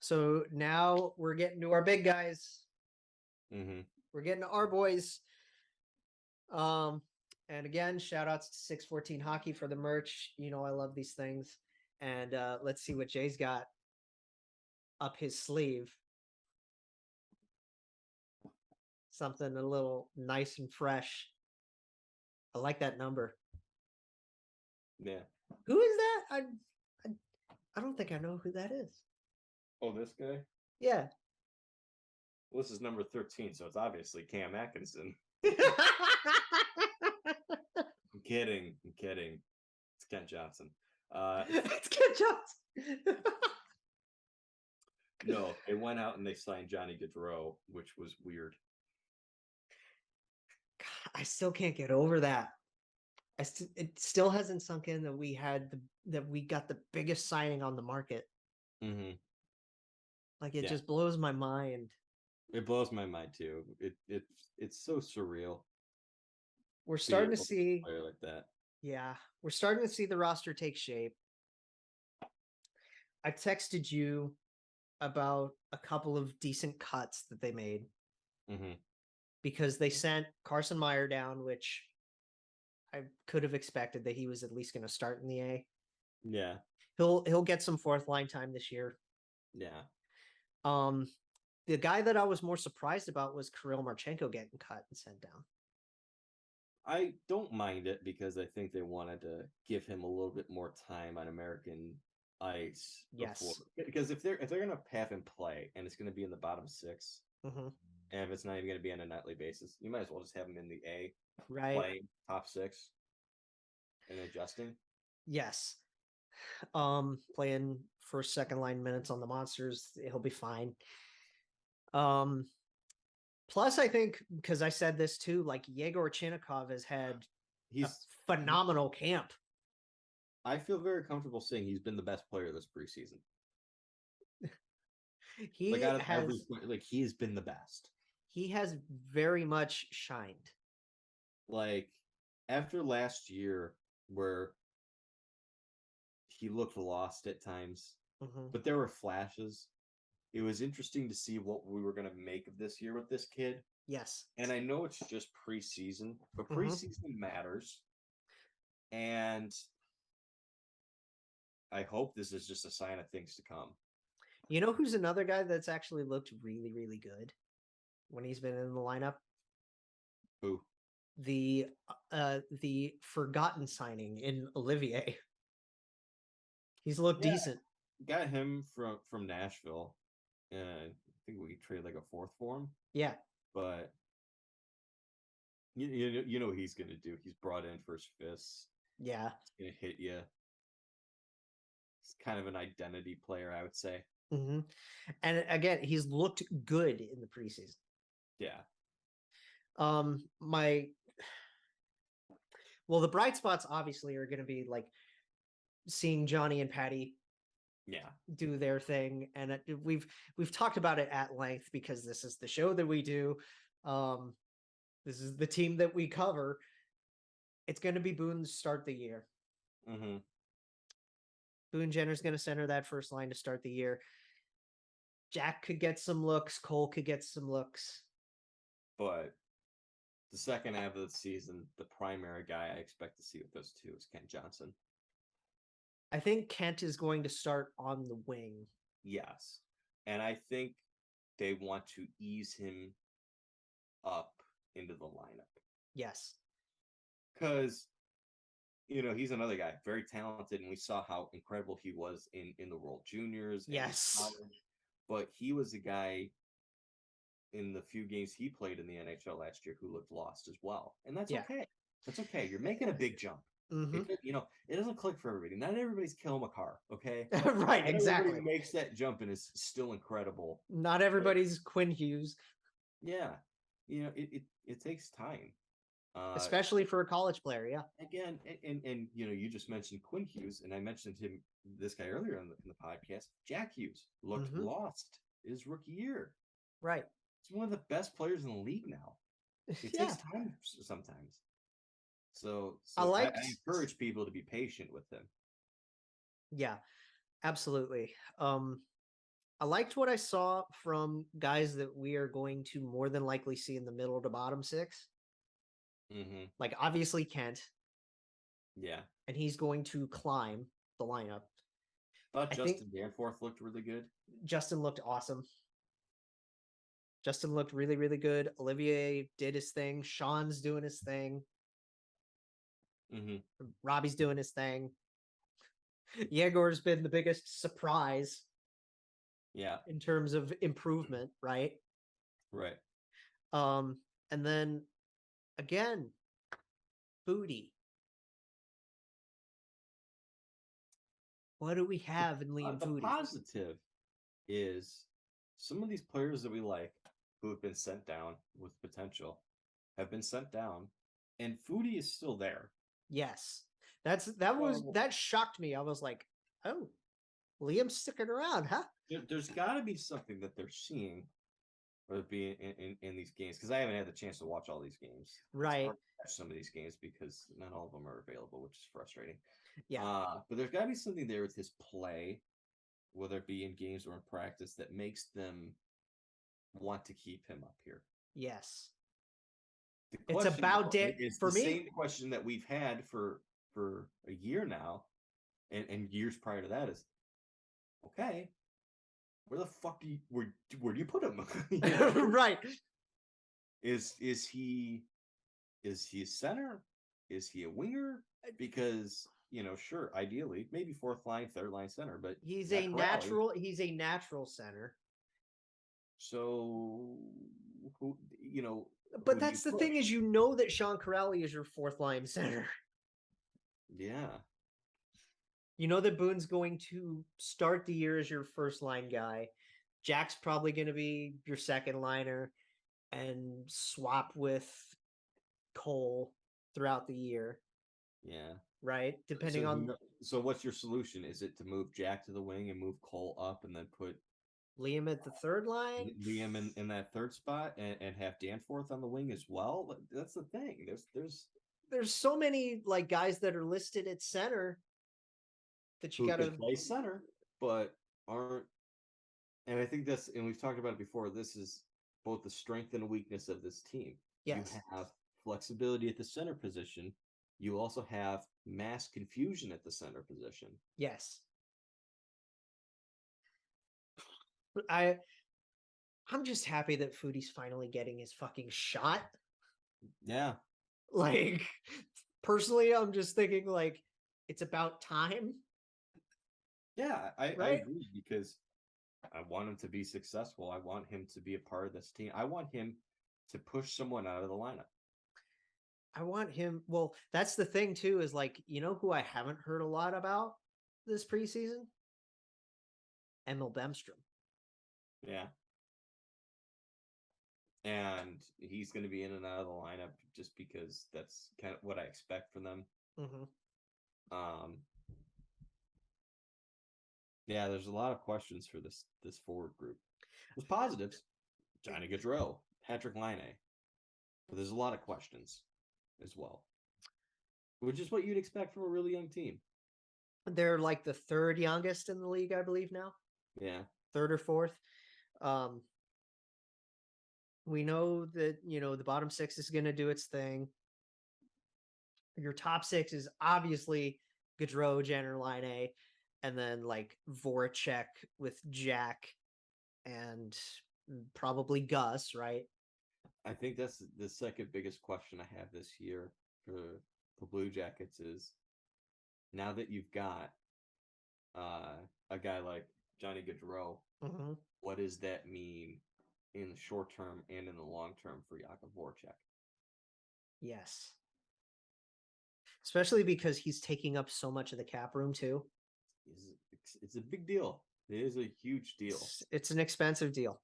So now we're getting to our big guys. Mm-hmm. We're getting to our boys. And again, shout outs to 614 Hockey for the merch. You know I love these things. And let's see what Jay's got up his sleeve. Something a little nice and fresh. I like that number. Yeah. Who is that? I don't think I know who that is. Oh, this guy? Yeah. Well, this is number 13, so it's obviously Cam Atkinson. It's I'm kidding. It's Kent Johnson. Ken Johnson. No, they went out and they signed Johnny Gaudreau, which was weird. God, I still can't get over that. It still hasn't sunk in that we got the biggest signing on the market. Mm-hmm. Like it just blows my mind. It blows my mind too. It's so surreal. We're starting to see a player like that. Yeah, we're starting to see the roster take shape. I texted you about a couple of decent cuts that they made because they sent Carson Meyer down, which I could have expected that he was at least going to start in the A. Yeah, he'll get some fourth line time this year. Yeah. The guy that I was more surprised about was Kirill Marchenko getting cut and sent down. I don't mind it because I think they wanted to give him a little bit more time on American ice. Yes. Because if they're gonna have him play and it's gonna be in the bottom 6, and if it's not even gonna be on a nightly basis, you might as well just have him in the A, right? Playing top 6 and adjusting. Yes. Playing first, second line minutes on the Monsters, he'll be fine. Plus, I think because I said this too, like Yegor Chinakhov has had a phenomenal camp. I feel very comfortable saying he's been the best player this preseason. He he's been the best. He has very much shined. Like after last year, where he looked lost at times, but there were flashes. It was interesting to see what we were going to make of this year with this kid. Yes. And I know it's just preseason, but preseason matters. And I hope this is just a sign of things to come. You know who's another guy that's actually looked really, really good when he's been in the lineup? Who? The forgotten signing in Olivier. He's looked decent. Got him from Nashville. And I think we traded like a 4th for him. Yeah. But you know what he's going to do. He's brought in for his fists. Yeah. He's going to hit you. He's kind of an identity player, I would say. And again, he's looked good in the preseason. Yeah. The bright spots obviously are going to be like seeing Johnny and Patty do their thing, and we've talked about it at length because this is the show that we do. This is the team that we cover. It's going to be Boone's start the year. Boone Jenner's going to center that first line to start the year. Jack could get some looks. Cole could get some looks. But the second half of the season, the primary guy I expect to see with those two is Kent Johnson. I think Kent is going to start on the wing. Yes. And I think they want to ease him up into the lineup. Yes. Because, he's another guy, very talented, and we saw how incredible he was in the World Juniors. Yes. College. But he was a guy in the few games he played in the NHL last year who looked lost as well. And that's okay. That's okay. You're making a big jump. It doesn't click for everybody. Not everybody's Kale McCarr, okay? Right, exactly. Everybody makes that jump and is still incredible. Not everybody's Quinn Hughes. Yeah. It takes time. Especially for a college player, yeah. Again, and you just mentioned Quinn Hughes, and I mentioned this guy earlier in the podcast. Jack Hughes looked lost his rookie year. Right. He's one of the best players in the league now. It takes time sometimes. So I encourage people to be patient with him. Yeah, absolutely. I I liked what I saw from guys that we are going to more than likely see in the middle to bottom six. Mm-hmm. Like, obviously, Kent. Yeah. And he's going to climb the lineup. I Justin Danforth looked really good. Justin looked awesome. Justin looked really, really good. Olivier did his thing. Sean's doing his thing. Mm-hmm. Robbie's doing his thing. Yegor's been the biggest surprise. Yeah. In terms of improvement, right? Right. And then again, Foudy. What do we have in Liam Foudy? The positive is some of these players that we like who have been sent down with potential have been sent down, and Foudy is still there. Yes. That shocked me. I was like, oh, Liam's sticking around, huh? There's got to be something that they're seeing or being in these games, because I haven't had the chance to watch all these games. Right. It's hard to watch some of these games because not all of them are available, which is frustrating. Yeah. But there's got to be something there with his play, whether it be in games or in practice, that makes them want to keep him up here. Yes. It's about it's for the me. Same question that we've had for a year now, and years prior to that is, okay, where the fuck do you put him? Right. Is he a center? Is he a winger? Because sure, ideally, maybe fourth line, third line center, but he's a natural center. So but that's the thing is, that Sean Corelli is your fourth line center. Yeah. That Boone's going to start the year as your first line guy. Jack's probably going to be your second liner and swap with Cole throughout the year. Yeah. Right? Depending on... So what's your solution? Is it to move Jack to the wing and move Cole up and then put Liam at the third line? Liam in that third spot and have Danforth on the wing as well? That's the thing. There's so many guys that are listed at center that you got to play center, but aren't. And I think and we've talked about it before, this is both the strength and weakness of this team. Yes. You have flexibility at the center position. You also have mass confusion at the center position. Yes. I'm just happy that Foudy's finally getting his fucking shot. Yeah. Personally, I'm just thinking it's about time. Yeah, I agree, because I want him to be successful. I want him to be a part of this team. I want him to push someone out of the lineup. I want him. Well, that's the thing too, is who I haven't heard a lot about this preseason? Emil Bemstrom. Yeah. And he's going to be in and out of the lineup just because that's kind of what I expect from them. Mm-hmm. Yeah, there's a lot of questions for this forward group. There's positives. Johnny Gaudreau, Patrik Laine. But there's a lot of questions as well, which is what you'd expect from a really young team. They're the third youngest in the league, I believe now. Yeah. Third or fourth. We know that, the bottom six is going to do its thing. Your top six is obviously Gaudreau, Jenner, Laine, and then Voracek with Jack and probably Gus, right? I think that's the second biggest question I have this year for the Blue Jackets is, now that you've got a guy like Johnny Gaudreau, mm-hmm. What does that mean in the short term and in the long term for Jakub Voracek? Yes. Especially because he's taking up so much of the cap room too. It's a big deal. It is a huge deal. It's an expensive deal.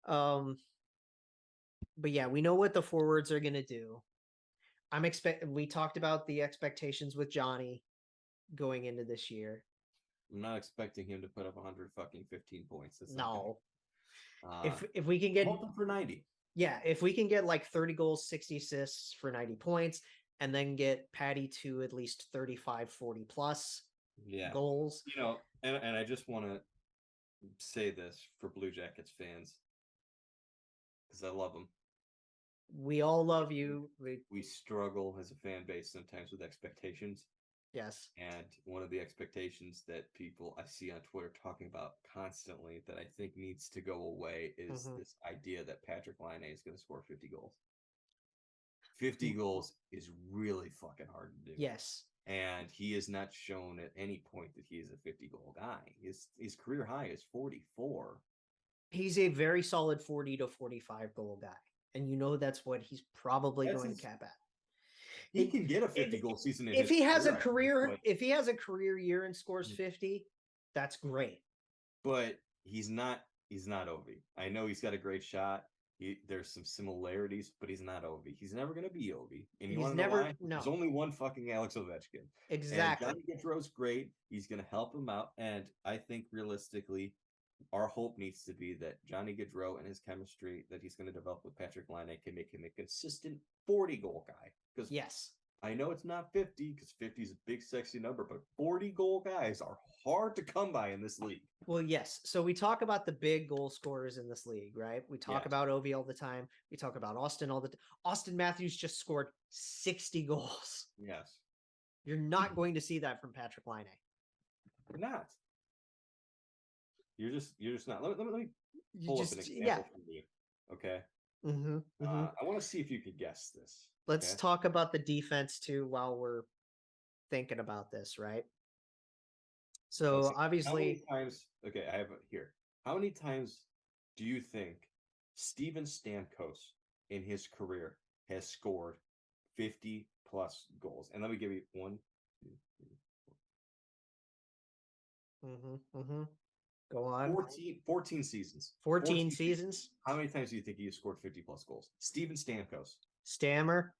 But yeah, we know what the forwards are going to do. We talked about the expectations with Johnny going into this year. I'm not expecting him to put up 115 points. No. If we can get for 90. Yeah, if we can get 30 goals, 60 assists for 90 points, and then get Patty to at least 35, 40 plus, goals. And I just want to say this for Blue Jackets fans because I love them. We all love you. We struggle as a fan base sometimes with expectations. Yes. And one of the expectations that people I see on Twitter talking about constantly that I think needs to go away is this idea that Patrik Laine is going to score 50 goals. 50 goals is really fucking hard to do. Yes. And he has not shown at any point that he is a 50-goal guy. His career high is 44. He's a very solid 40 to 45 goal guy. And that's what he's probably going to cap at. He can get a 50-goal season if he has a career year and scores 50, that's great. But he's not Ovi. I know he's got a great shot. There's some similarities, but he's not Ovi. He's never going to be Ovi. And you want to know why? No. There's only one fucking Alex Ovechkin. Exactly. And Johnny Gaudreau's great. He's going to help him out. And I think realistically, our hope needs to be that Johnny Gaudreau and his chemistry that he's going to develop with Patrik Laine can make him a consistent 40-goal guy. Because yes, I know it's not 50 because 50 is a big, sexy number, but 40-goal guys are hard to come by in this league. Well, yes. So we talk about the big goal scorers in this league, right? We talk about Ovi all the time. We talk about Austin all the time. Austin Matthews just scored 60 goals. Yes. You're not going to see that from Patrik Laine. You're not. You're just not. Let me pull up an example from you. Okay. I want to see if you could guess this. Let's talk about the defense too while we're thinking about this, right? So obviously, how many times? Okay, I have it here. How many times do you think Steven Stamkos in his career has scored 50 plus goals? And let me give you 1, 2, 3, 4. Go on. 14 seasons. 14 seasons. How many times do you think he has scored 50 plus goals? Steven Stamkos. Stammer,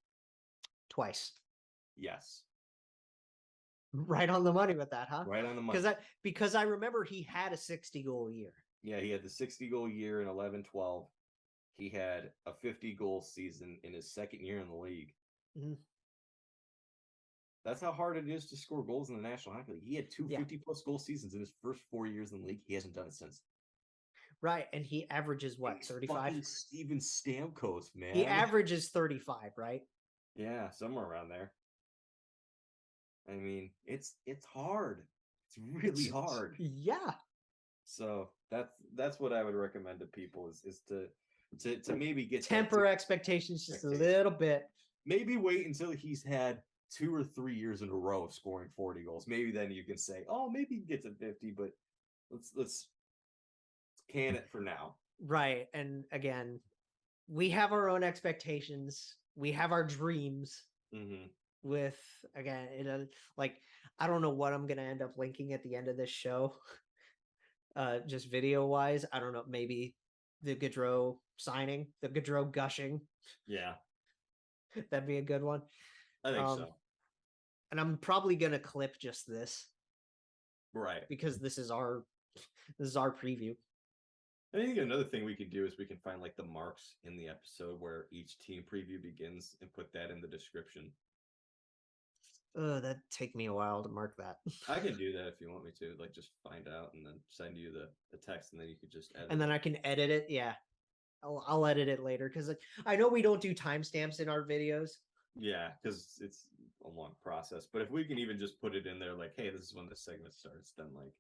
twice. Yes. Right on the money with that, huh? Right on the money. Because I remember he had a 60-goal year. Yeah, he had the 60-goal year in 11-12. He had a 50-goal season in his second year in the league. That's how hard it is to score goals in the National Hockey League. He had two 50-plus goal seasons in his first 4 years in the league. He hasn't done it since. Right, and he averages what, 35? Steven Stamkos, man. He averages 35, right? Yeah, somewhere around there. I mean, it's hard. It's really hard. Yeah. So that's what I would recommend to people is to maybe get temper expectations just a little bit. Maybe wait until he's had 2 or 3 years in a row of scoring 40 goals. Maybe then you can say, oh, maybe he gets to 50, but let's can it for now. Right. And again, we have our own expectations. We have our dreams with, again, I don't know what I'm going to end up linking at the end of this show. Just video wise. I don't know. Maybe the Gaudreau signing, the Gaudreau gushing. Yeah. That'd be a good one. I think so. And I'm probably going to clip just this. Right. Because this is our preview. I think another thing we could do is we can find like the marks in the episode where each team preview begins and put that in the description. That'd take me a while to mark that. I can do that if you want me to, like just find out and then send you the text and then you could just edit and then I can edit it. Yeah. I'll edit it later because I know we don't do timestamps in our videos. Yeah, because it's a long process. But if we can even just put it in there like, hey, this is when the segment starts, then like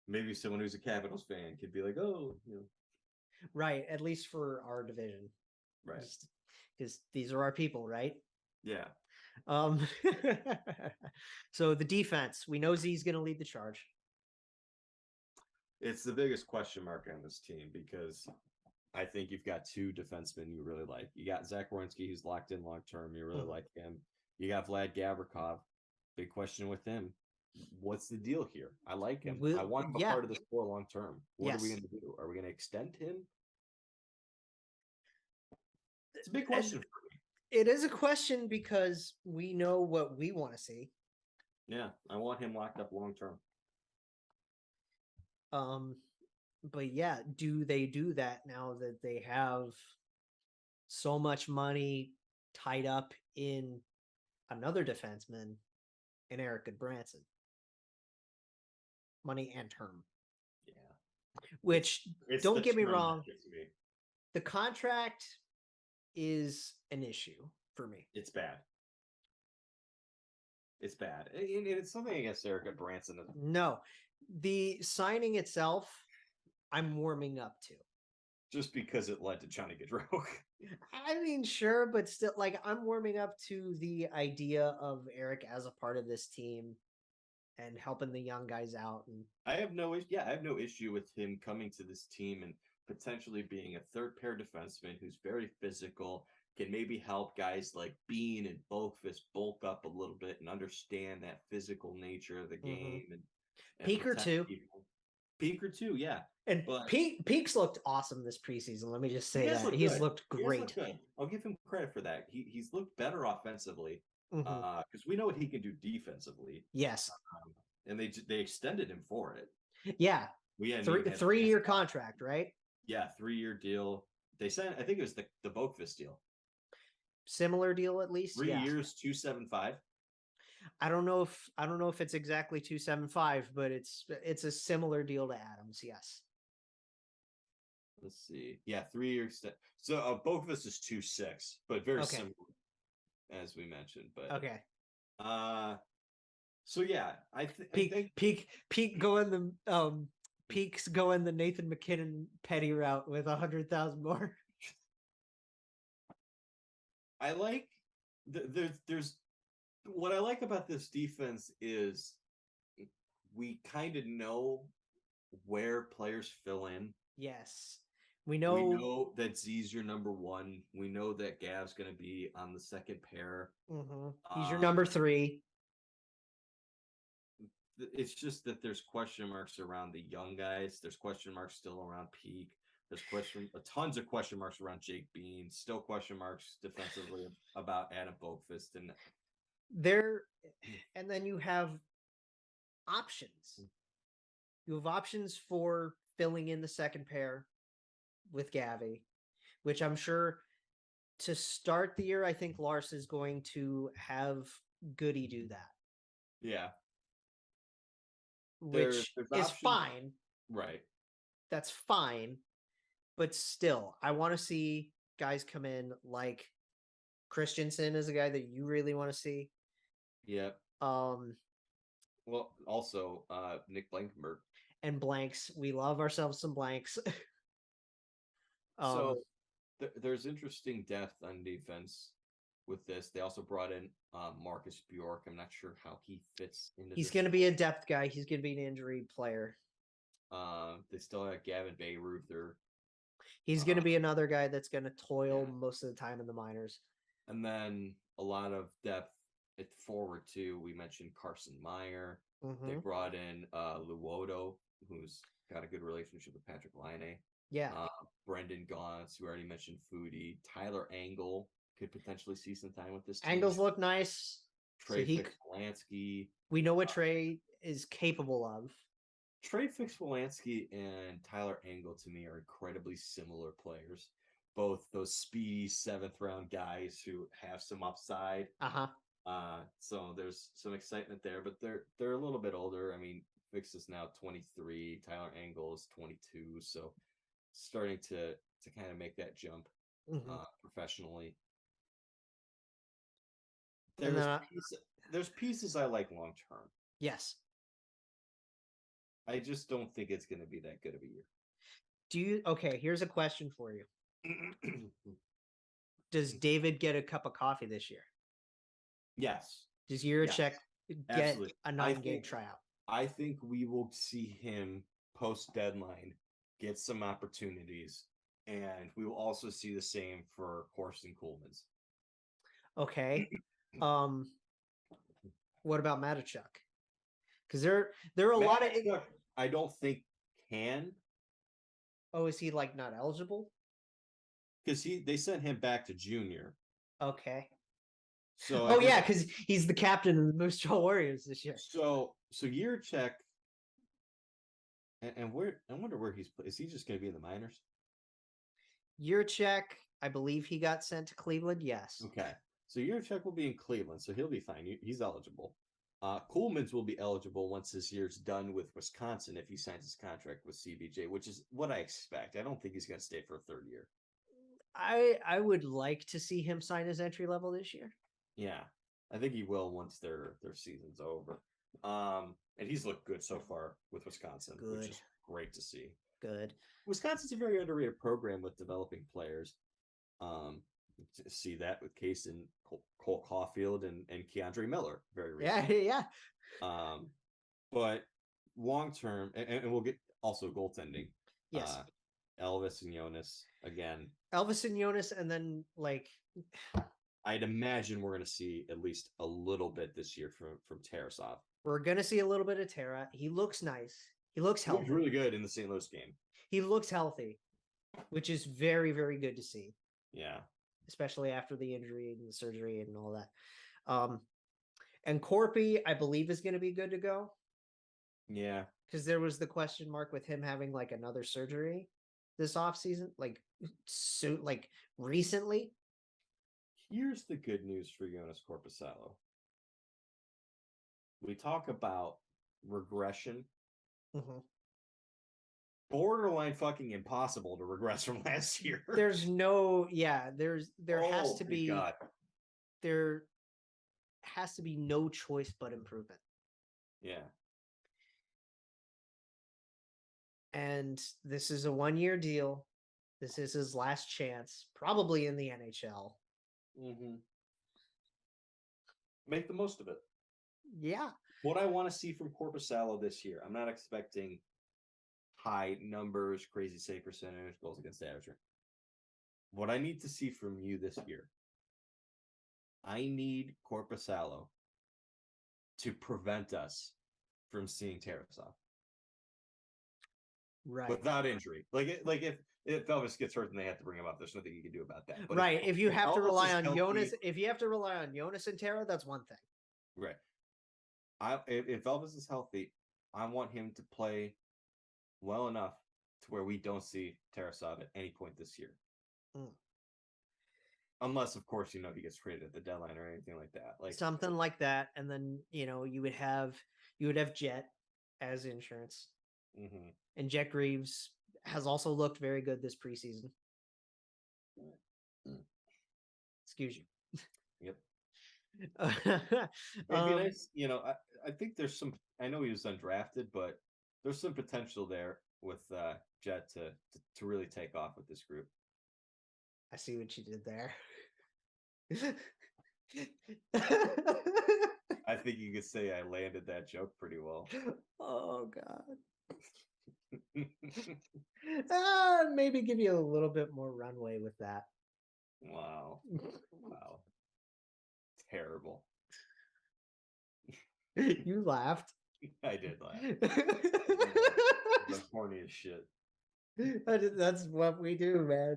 maybe someone who's a Capitals fan could be like, oh, you know. Right, at least for our division. Right. Because these are our people, right? Yeah. So the defense, we know Z's going to lead the charge. It's the biggest question mark on this team because I think you've got 2 defensemen you really like. You got Zach Werenski, who's locked in long term. You really like him. You got Vlad Gavrikov. Big question with him. What's the deal here? I like him. I want him a part of this core long term. What are we going to do? Are we going to extend him? It's a big question for me. It is a question because we know what we want to see. Yeah, I want him locked up long term. But yeah, do they do that now that they have so much money tied up in another defenseman in Erik Gudbranson? money and term. Yeah. Which, don't get me wrong, the contract is an issue for me. It's bad. It's bad. And it's something against Erik Gudbranson. No. The signing itself, I'm warming up to. Just because it led to Johnny Gaudreau. I mean, sure, but still, like, I'm warming up to the idea of Erik as a part of this team and helping the young guys out. And I have no issue with him coming to this team and potentially being a third pair defenseman who's very physical, can maybe help guys like Bean and Boqvist bulk up a little bit and understand that physical nature of the game and Peaker too. Peaker too, yeah. And Peaks looked awesome this preseason. Let me just say that he's looked great. I'll give him credit for that. He's looked better offensively because we know what he can do defensively. Yes, and they extended him for it. Yeah, we had 3-year contract, right? Yeah, 3-year deal. They sent, I think it was the Boqvist deal. Similar deal, at least. 3 years, $275. I don't know if it's exactly 275, but it's a similar deal to Adams. Yes. Let's see. Yeah, 3 years. So Boqvist is 2.6, but very similar, as we mentioned. But okay. So yeah, I think Peak going the Peaks going the Nathan McKinnon petty route with 100,000 more. I like there's what I like about this defense is we kind of know where players fill in. Yes. We know that Z's your number one. We know that Gav's going to be on the second pair. He's your number 3. It's just that there's question marks around the young guys. There's question marks still around Peak. There's tons of question marks around Jake Bean. Still question marks defensively about Adam Boqvist. And then you have options. You have options for filling in the second pair with Gavi, which I'm sure to start the year, I think Lars is going to have Goody do that. Yeah. Which is fine. Right. That's fine. But still, I want to see guys come in like Christensen is a guy that you really want to see. Yeah. Well, also Nick Blankenberg. And blanks. We love ourselves some blanks. So there's interesting depth on defense with this. They also brought in Marcus Bjork. I'm not sure how he fits into He's going to be a depth guy. He's going to be an injury player. They still have Gavin Bayreuther. He's going to be another guy that's going to toil most of the time in the minors. And then a lot of depth at forward too. We mentioned Carson Meyer. They brought in Luoto, who's got a good relationship with Patrik Laine. Yeah. Brendan Gaunce, who already mentioned Foudy. Tyler Angle could potentially see some time with this team. Angles look nice. Trey Fix-Wolansky. We know what Trey is capable of. Trey Fix-Wolansky and Tyler Angle, to me, are incredibly similar players. Both those speedy 7th-round guys who have some upside. So there's some excitement there, but they're a little bit older. I mean, Fix is now 23. Tyler Angle is 22. So starting to kind of make that jump professionally. There's pieces I like long term. Yes. I just don't think it's going to be that good of a year. Okay, here's a question for you. Does David get a cup of coffee this year? Yes. Does Jiricek get a 9-game tryout? I think we will see him post-deadline get some opportunities, and we will also see the same for Corson Coolmans. Okay. What about Matachuk? Because there are a lot of. I don't think can. Oh, is he like not eligible? Because they sent him back to junior. Okay. So because he's the captain of the Moose Jaw Warriors this year. So Jiricek, and where I wonder where is he just going to be in the minors? Jiricek, I believe he got sent to Cleveland. Yes. Okay. So Jiricek will be in Cleveland, so he'll be fine. He's eligible. Kuhlman's will be eligible once this year's done with Wisconsin if he signs his contract with CBJ, which is what I expect. I don't think he's going to stay for a third year. I would like to see him sign his entry level this year. Yeah, I think he will once their season's over. And he's looked good so far with Wisconsin, which is great to see. Good. Wisconsin's a very underrated program with developing players. To see that with Case and Cole Caulfield and Keandre Miller very recently. Yeah. But long term, and we'll get also goaltending. Yes. Elvis and Joonas again. Elvis and Joonas, and then like I'd imagine we're going to see at least a little bit this year from Tarasov. We're going to see a little bit of Tara. He looks nice. He looks healthy. He looked really good in the St. Louis game. He looks healthy, which is very, very good to see. Yeah. Especially after the injury and the surgery and all that. And Korpi, I believe, is going to be good to go. Yeah. Because there was the question mark with him having like another surgery this offseason, like recently. Here's the good news for Joonas Korpisalo. We talk about regression. Mm-hmm. Borderline fucking impossible to regress from last year. There's no, there has to be, God. There has to be no choice but improvement. Yeah. And this is a 1-year deal. This is his last chance, probably in the NHL. Mm-hmm. Make the most of it. Yeah. What I want to see from Korpisalo this year, I'm not expecting high numbers, crazy save percentage, goals against average. What I need to see from you this year, I need Korpisalo to prevent us from seeing Tarasov. Right. Without injury. Like if Elvis gets hurt and they have to bring him up, there's nothing you can do about that. But right. If you have to rely on Joonas, if you have to rely on Joonas and Tara, that's one thing. Right. If Elvis is healthy, I want him to play well enough to where we don't see Tarasov at any point this year. Unless, of course, he gets traded at the deadline or anything like that. Like something like that. And then, you would have Jet as insurance. Mm-hmm. And Jet Greaves has also looked very good this preseason. Excuse you. Yep. It'd be nice, I think there's some. I know he was undrafted, but there's some potential there with Jet to really take off with this group. I see what you did there. I think you could say I landed that joke pretty well. Oh God. Maybe give you a little bit more runway with that. Wow. Terrible. You laughed. I did laugh. The corny as shit. That's what we do, man.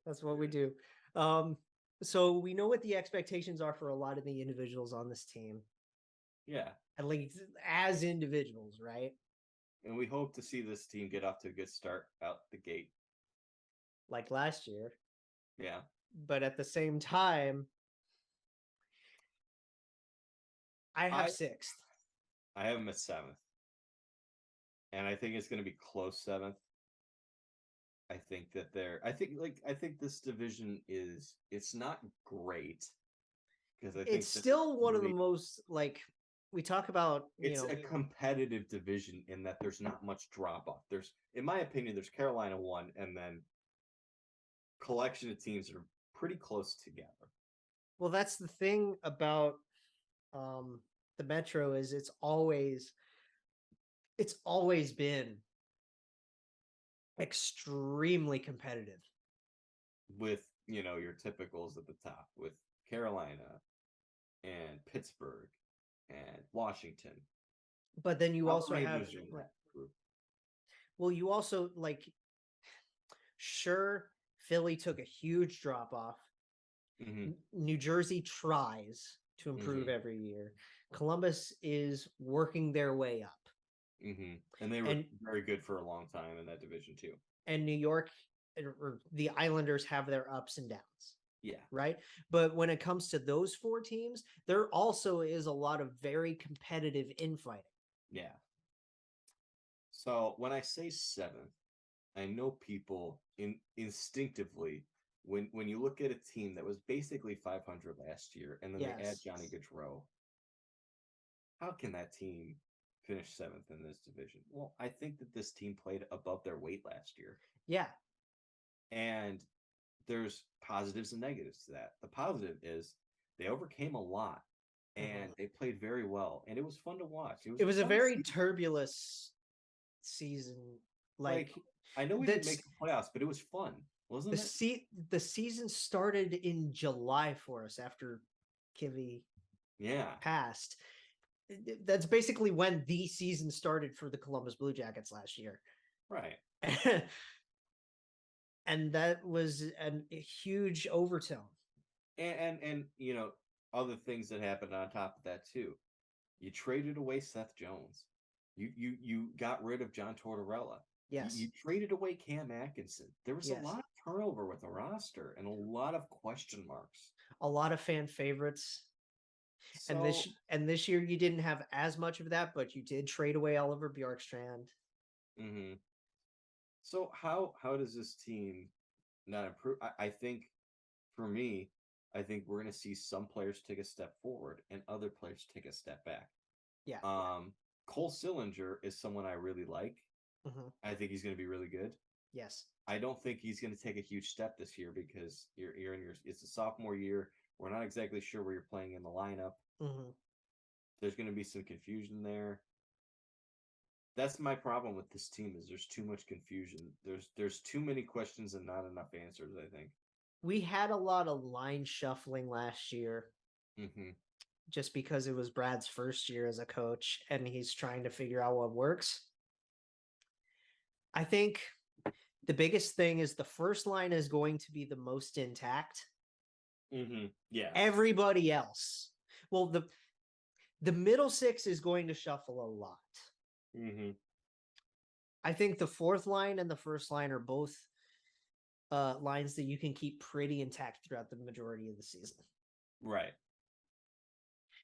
That's what we do. So we know what the expectations are for a lot of the individuals on this team. Yeah. At least as individuals, right? And we hope to see this team get off to a good start out the gate. Like last year. Yeah. But at the same time, I have 6th. I have them at 7th. And I think it's going to be close 7th. I think this division it's not great. Because it's still one of the most, we talk about, it's a competitive division in that there's not much drop off. There's, in my opinion, there's Carolina 1 and then collection of teams that are pretty close together. Well, that's the thing about the Metro is it's always been extremely competitive. With, your typicals at the top with Carolina and Pittsburgh and Washington. But then you also have you also sure, Philly took a huge drop off. Mm-hmm. New Jersey tries to improve every year. Columbus is working their way up. Mm-hmm. And they were very good for a long time in that division too. And New York, or the Islanders, have their ups and downs. Yeah. Right. But when it comes to those 4 teams, there also is a lot of very competitive infighting. Yeah. So when I say 7th, I know people instinctively when you look at a team that was basically 500 last year and then they add Johnny Gaudreau, how can that team finish 7th in this division? Well, I think that this team played above their weight last year. Yeah. And there's positives and negatives to that. The positive is they overcame a lot and they played very well and it was fun to watch. It was a very turbulent season. Like I know we didn't make the playoffs, but it was fun, wasn't it? The season started in July for us after Kivy passed. That's basically when the season started for the Columbus Blue Jackets last year. Right. And that was a huge overtone. And you know, other things that happened on top of that too. You traded away Seth Jones. You got rid of John Tortorella. Yes. You traded away Cam Atkinson. There was a lot of turnover with the roster and a lot of question marks. A lot of fan favorites. So, and this year you didn't have as much of that, but you did trade away Oliver Bjorkstrand. Mm-hmm. So how does this team not improve? I think for me, I think we're going to see some players take a step forward and other players take a step back. Yeah. Cole Stillinger is someone I really like. Mm-hmm. I think he's going to be really good. Yes. I don't think he's going to take a huge step this year because you're in it's a sophomore year. We're not exactly sure where you're playing in the lineup. Mm-hmm. There's going to be some confusion there. That's my problem with this team is there's too much confusion. There's too many questions and not enough answers, I think. We had a lot of line shuffling last year. Mm-hmm. Just because it was Brad's first year as a coach and he's trying to figure out what works. I think the biggest thing is the first line is going to be the most intact. Mm-hmm. Yeah. Everybody else. Well, the middle 6 is going to shuffle a lot. Mm-hmm. I think the fourth line and the first line are both lines that you can keep pretty intact throughout the majority of the season. Right.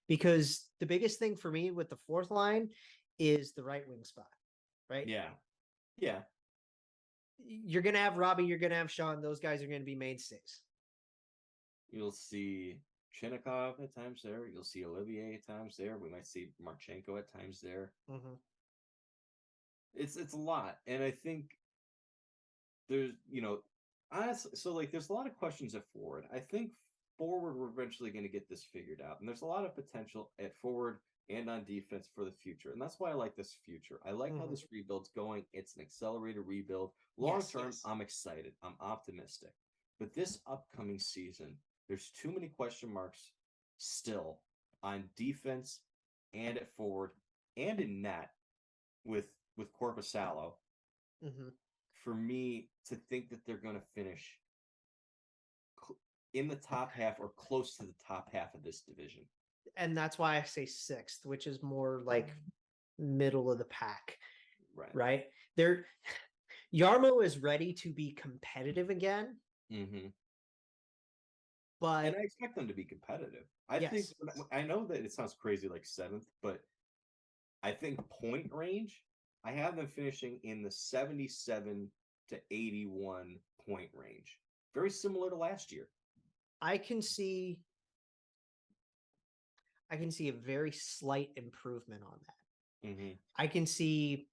Because the biggest thing for me with the fourth line is the right wing spot, right? Yeah. Yeah. You're going to have Robbie, you're going to have Sean. Those guys are going to be mainstays. You'll see Chinakhov at times there. You'll see Olivier at times there. We might see Marchenko at times there. Mm-hmm. It's a lot. And I think there's, honestly, so like there's a lot of questions at forward. I think forward, we're eventually going to get this figured out. And there's a lot of potential at forward and on defense for the future. And that's why I like this future. I like how this rebuild's going. It's an accelerated rebuild. Long term, I'm excited. I'm optimistic. But this upcoming season, there's too many question marks still on defense and at forward and in net with Korpisalo. Mm-hmm. For me to think that they're going to finish in the top half or close to the top half of this division. And that's why I say 6th, which is more like middle of the pack. Right? Jarmo is ready to be competitive again. Mm-hmm. But and I expect them to be competitive. I know that it sounds crazy like 7th, but I think point range, I have them finishing in the 77 to 81 point range. Very similar to last year. I can see a very slight improvement on that. Mm-hmm. I can see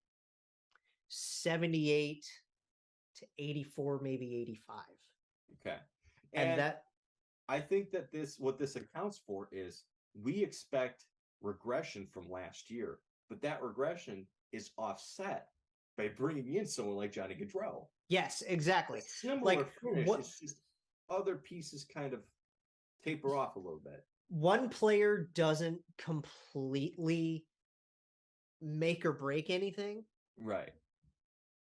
78 to 84, maybe 85. Okay. And that I think that what this accounts for is we expect regression from last year, but that regression is offset by bringing in someone like Johnny Gaudreau. Yes, exactly. Similar finish. It's just other pieces kind of taper off a little bit. One player doesn't completely make or break anything. Right.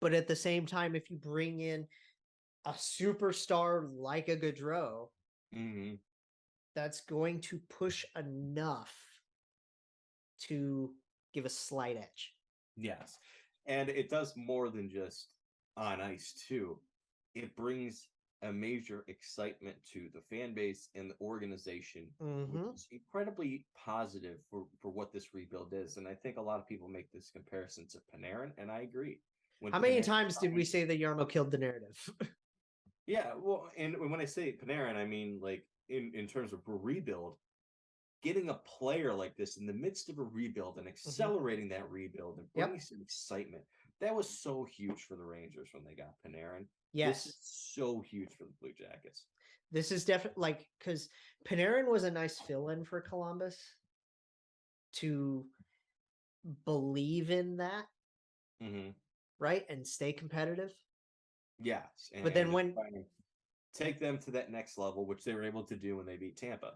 But at the same time, if you bring in a superstar like a Gaudreau, that's going to push enough to give a slight edge. Yes. And it does more than just on ice, too. It brings a major excitement to the fan base and the organization, Mm-hmm. which is incredibly positive for what this rebuild is. And I think a lot of people make this comparison to Panarin, and I agree. How many times did we say that Jarmo killed the narrative? Yeah, well, and when I say Panarin, I mean like in terms of a rebuild, getting a player like this in the midst of a rebuild and accelerating that rebuild and bringing some excitement. That was so huge for the Rangers when they got Panarin. Yes. This is so huge for the Blue Jackets. This is definitely like, because Panarin was a nice fill-in for Columbus to believe in that, right? And stay competitive. Yes. But then when take them to that next level, which they were able to do when they beat Tampa.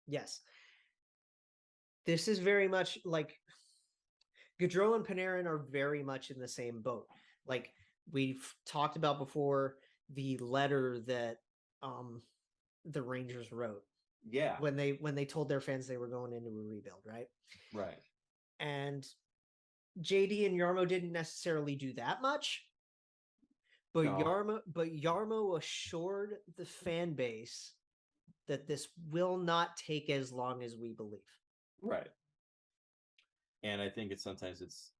Yes. This is very much like Gaudreau and Panarin are very much in the same boat. Like we've talked about before, the letter that the Rangers wrote. Yeah. When they told their fans they were going into a rebuild, right? Right. And JD and Jarmo didn't necessarily do that much. But Jarmo assured the fan base that this will not take as long as we believe. Right. And I think sometimes it's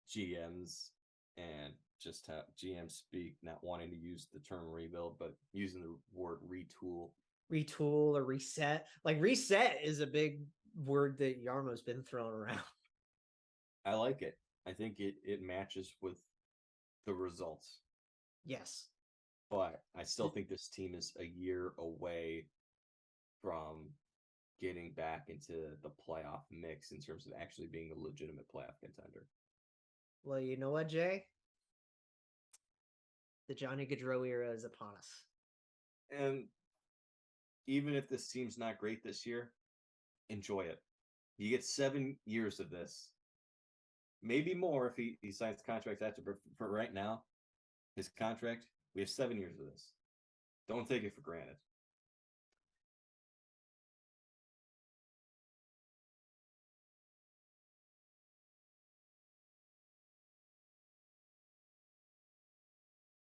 GMs and just how GMs speak, not wanting to use the term rebuild, but using the word retool. Retool or reset. Like reset is a big word that Jarmo's been throwing around. I like it. I think it matches with the results. Yes. But I still think this team is a year away from getting back into the playoff mix in terms of actually being a legitimate playoff contender. Well, you know what, Jay? The Johnny Gaudreau era is upon us. And even if this team's not great this year, enjoy it. You get 7 years of this. Maybe more if he signs contract after, but for right now, his contract, we have 7 years of this. Don't take it for granted.